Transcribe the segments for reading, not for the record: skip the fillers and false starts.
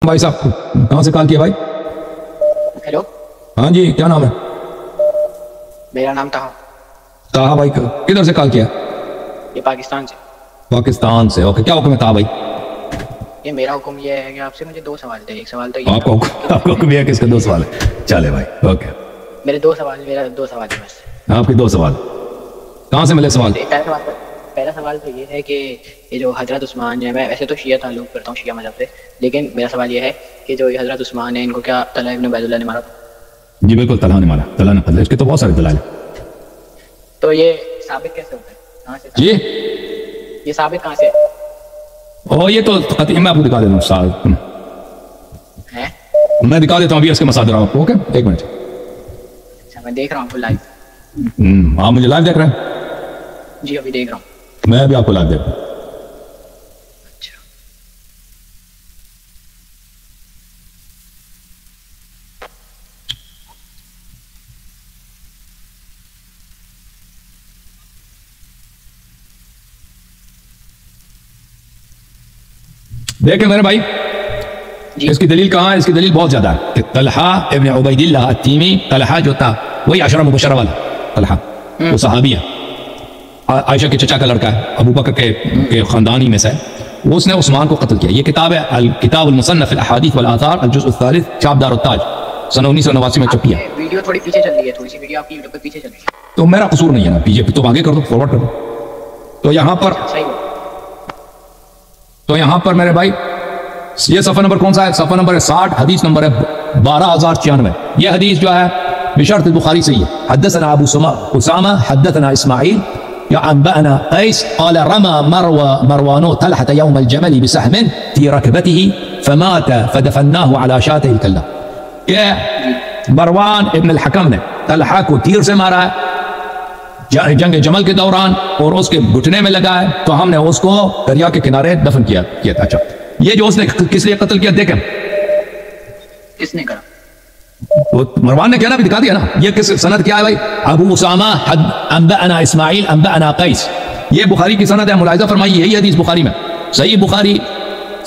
بھائی صاحب کہاں سے کال کیا بھائی؟ ہیلو، ہاں جی، کیا نام ہے؟ میرا نام طاہا۔ طاہا بھائی کدھر سے کال کیا؟ یہ پاکستان سے۔ پاکستان سے، اوکے۔ کیا حکم ہے طاہا بھائی؟ یہ میرا حکم یہ ہے کہ آپ سے مجھے دو سوال تھے۔ ایک سوال تو آپ کو حکم یہ ہے کہ اس کے دو سوال ہے؟ چلے بھائی، اوکے۔ میرا دو سوال ہے بس۔ آپ کے دو سوال کہاں سے ملے سوال؟ پہلا سوال تو یہ ہے کہ یہ جو حضرت عثمان جو ہے، میں ویسے تو شیعہ تعلق کرتا ہوں، شیعہ مذہب سے، لیکن میرا سوال یہ ہے کہ جو یہ حضرت عثمان ہے، ان کو کیا طلحہ ابن عبید اللہ نے مارا؟ جی بالکل، طلحہ نے مارا، طلحہ نے قتل۔ اس کے تو بہت سارے دلائل ہیں۔ تو یہ ثابت کیسے ہوتا ہے؟ کہاں سے جی یہ ثابت کہاں سے اور یہ تو قطعی، میں آپ کو دکھا دیتا ہوں سال ہے؟ میں دکھا دیتا ہوں ابھی اس کے مصادر آپ کو، اوکے؟ ایک منٹ۔ اچھا، میں دیکھ رہا ہوں آپ کو لائیو۔ آپ مجھے لائیو دیکھ رہے ہیں؟ جی ابھی دیکھ رہا ہوں۔ میں بھی آپ کو لائیو دیکھ رہا ہوں۔ اچھا، دیکھیں میرے بھائی، جی اس کی دلیل کہاں ہے؟ اس کی دلیل بہت زیادہ ہے کہ طلحہ ابن عبید اللہ التیمی، طلحہ جو تھا وہی عشرہ مبشرہ والا طلحہ، وہ صحابی ہے، عائشہ کے چچا کا لڑکا ہے، ابو بکر کے خاندانی میں سے، اس نے عثمان کو قتل کیا۔ یہ کتاب ہے الکتاب المصنف الاحادیث والآثار الجزء الثالث، چھاپ دار التاج، سن 1989 میں چھپی ہے۔ ویڈیو تھوڑی پیچھے چل رہی ہے، تھوڑی سی ویڈیو آپ کی یوٹیوب پہ پیچھے چل رہی ہے۔ تو میرا قصور نہیں ہے نا، پیچھے تو آگے کر دو، فارورڈ کر دو۔ تو یہاں پر میرے بھائی یہ صفحہ نمبر کون سا ہے؟ صفحہ نمبر 60، حدیث نمبر ہے 12094۔ یہ حدیث جو ہے بشرط البخاری سے ہے۔ حدثنا ابو اسامہ حدثنا اسماعیل انبأنا قیس قال رمى مروان طلحة يوم الجمل بسهم في ركبته فمات فدفناه على شاته الكلة۔ کہ مروان ابن الحکم نے طلحہ کو تیر سے مارا ہے جنگ جمل کے دوران، اور اس کے گھٹنے میں لگا ہے، تو ہم نے اس کو دریا کے کنارے دفن کیا تھا۔ اچھا، یہ جو اس نے کس لیے قتل کیا دیکھیں، کس نے کرا؟ وہ مروان نے کیا نا، بھی دکھا دیا نا۔ یہ کس سند کیا ہے بھائی؟ ابو اسامہ انبأنا اسماعیل انبأنا قیس، یہ بخاری کی سند ہے۔ ملاحظہ فرمائیے، یہی حدیث بخاری میں، صحیح بخاری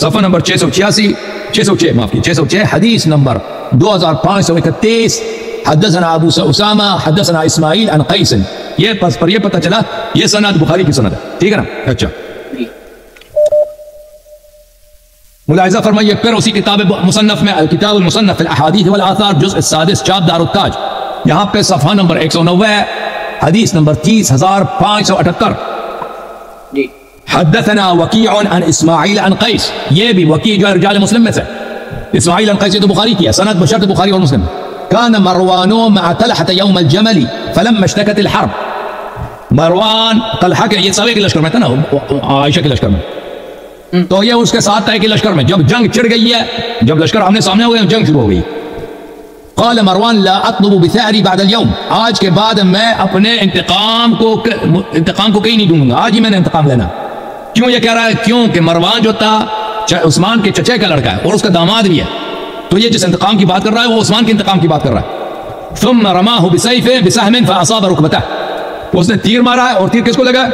صفحہ نمبر 686 معاف کی 606، حدیث نمبر 2531۔ حدثنا ابو اسامہ حدثنا اسماعیل عن قیس، یہ پس پر یہ پتہ چلا یہ سند بخاری کی سند ہے، ٹھیک ہے نا؟ اچھا، ملاحظہ فرمائیے پھر اسی کتاب مصنف میں، الکتاب المصنف الاحادیث والآثار جزء السادس، چھاپ دار التاج، یہاں پہ صفحہ نمبر 190 ہے، حدیث نمبر 30578۔ جی، حدثنا وکیع عن اسماعیل عن قیس، یہ بھی وکیع جو ہے رجال مسلم میں سے، اسماعیل عن قیس، یہ تو بخاری کی ہے، سند بشرط بخاری اور مسلم۔ كان مروان مع طلحة يوم الجمل فلما اشتكت الحرب، مروان طلحہ کے یہ سوے کے لشکر میں تھا نا، عائشہ کے لشکر میں، تو یہ اس کے ساتھ تھا کہ لشکر میں جب جنگ چڑھ گئی ہے، جب لشکر آمنے سامنے ہوئے، جنگ شروع ہو گئی، قال مروان لا اطلب بثأري بعد اليوم، آج کے بعد میں اپنے انتقام کو کہیں نہیں دوں گا، آج ہی میں نے انتقام لینا۔ کیوں یہ کہہ رہا ہے؟ کیوں کہ مروان جو تھا عثمان کے چچے کا لڑکا ہے اور اس کا داماد بھی ہے، تو یہ جس انتقام کی بات کر رہا ہے وہ عثمان کے انتقام کی بات کر رہا ہے۔ ثم رماه بسهم فاصاب ركبته، اس نے تیر مارا ہے، اور تیر کس کو لگا؟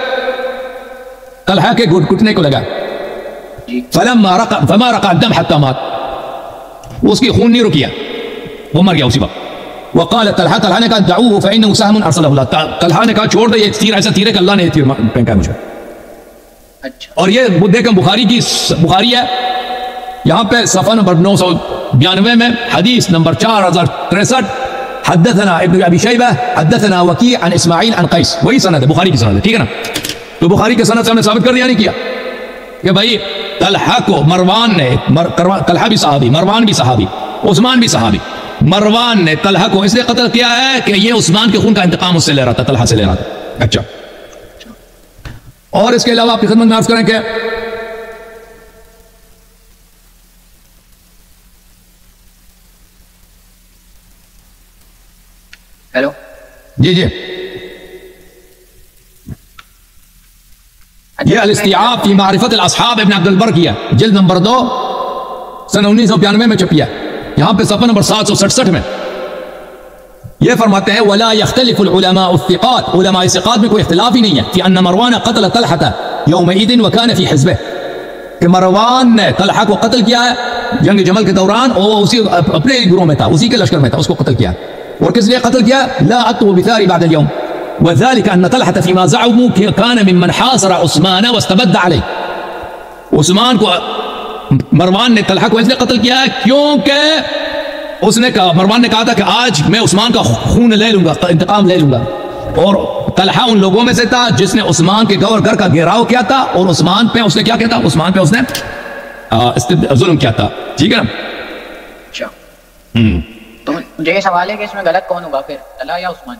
طلحہ کے گھٹنے کو لگا۔ فما رقع الدم حتى مات، اس کی خون نہیں رکیا، وہ مر گیا اسی وقت۔ وقال طلحہ نے کہا دعوه فانه سهم ارسله الله، طلحہ نے کہا چھوڑ دو، یہ تیر ایسا تیر ہے کہ اللہ نے تیر پھینکا ہے مجھے۔ اچھا، اور یہ دیکھیں بخاری ہے، یہاں پہ صفحہ نمبر 992 میں، حدیث نمبر 4063، حدثنا ابن ابی شیبہ حدثنا وکیع عن اسماعیل عن قیس، وہی سند ہے، بخاری کی سند ہے، ٹھیک ہے نا؟ تو بخاری کے سند سے ہم نے ثابت کر دیا نہیں کیا کہ بھائی طلحہ کو مروان نے، طلحہ بھی صحابی، مروان بھی صحابی، عثمان بھی صحابی، مروان نے طلحہ کو اس لیے قتل کیا ہے کہ یہ عثمان کے خون کا انتقام اس سے لے رہا تھا، طلحہ سے لے رہا تھا۔ اچھا، اور اس کے علاوہ آپ کی خدمت میں عرض کریں کہ ہیلو، جی یہ الاستیعاب فی معرفت الاصحاب ابن عبد البر کیا، جلد نمبر 2، سن 1992 میں چھپیا، یہاں پہ صفحہ نمبر 767 میں یہ فرماتے ہیں ولا يختلف العلماء الثقات، علماء ثقات میں کوئی اختلاف ہی نہیں ہے، فی ان مروان قتل طلحة يومئذ وكان في حزبه، کہ مروان نے طلحہ کو قتل کیا ہے جنگ جمل کے دوران، اور اسی اپنے گروہ میں تھا، اسی کے لشکر میں تھا، اس کو قتل کیا. اور کس لیے قتل کیا؟ لا اطلب بثاري بعد اليوم، وذلك ان طلحة فيما زعموا كان ممن حاصر عثمان واستبد عليه. عثمان کو مروان نے طلحہ کو اس لیے قتل کیا ہے کیونکہ اس نے کہا، مروان نے کہا تھا کہ آج میں عثمان کا خون لے لوں گا، انتقام لے لوں گا. اور طلحہ ان لوگوں میں سے تھا جس نے عثمان کے گھر کا گھیراؤ کیا تھا، اور عثمان پہ اس نے کیا کیا تھا؟ عثمان پہ اس نے ظلم کیا تھا. ٹھیک ہے نا؟ اچھا تو مجھے یہ سوال ہے کہ اس میں غلط کون ہوگا پھر، طلحہ یا عثمان؟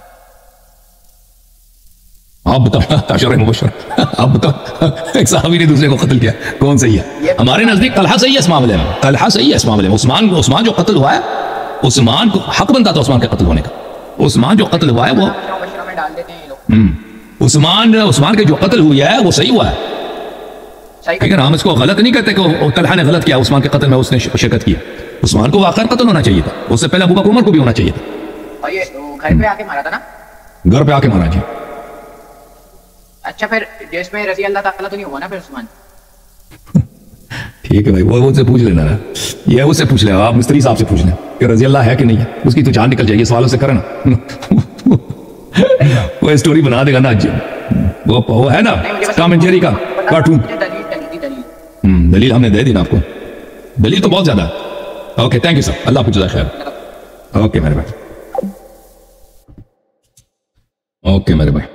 آپ بتاؤ. عشرہ مبشر آپ بتاؤ. ایک صحابی نے دوسرے کو قتل کیا، کون صحیح ہے؟ ہمارے نزدیک طلحہ صحیح ہے اس معاملے میں، طلحہ صحیح ہے اس معاملے میں. عثمان جو قتل ہوا ہے، عثمان کو حق بنتا تھا عثمان کے قتل ہونے کا. عثمان جو قتل ہوا ہے وہ عثمان کے جو قتل ہوئی ہے وہ صحیح ہوا ہے. لیکن ہم اس کو غلط نہیں کہتے کہ طلحہ نے غلط کیا، عثمان کے قتل میں اس نے شرکت کی. عثمان کو واقعا قتل ہونا چاہیے تھا، اس سے پہلے ابو بکر عمر کو بھی ہونا چاہیے تھا. اور یہ گھر پہ آ کے مارا تھا نا؟ گھر پہ آ کے مارا جی. اچھا پھر جس میں رضی اللہ تعالیٰ تو نہیں ہوا نا پھر عثمان؟ ٹھیک ہے بھائی، وہ سے پوچھ لینا، یہ اس سے پوچھ لیں، آپ مستری صاحب سے پوچھ لیں کہ رضی اللہ ہے کہ نہیں ہے. اس کی تو جان نکل جائے گی سوالوں سے کرنا. وہ اسٹوری بنا دے گا نا، وہ ہے نا ٹام اینڈ جیری کا کارٹون. دلیل ہم نے دے دی نا آپ کو، دلیل تو بہت زیادہ ہے. اوکے تھینک یو سر، اللہ آپ کو جزائے خیر. اوکے میرے بھائی، اوکے میرے بھائی.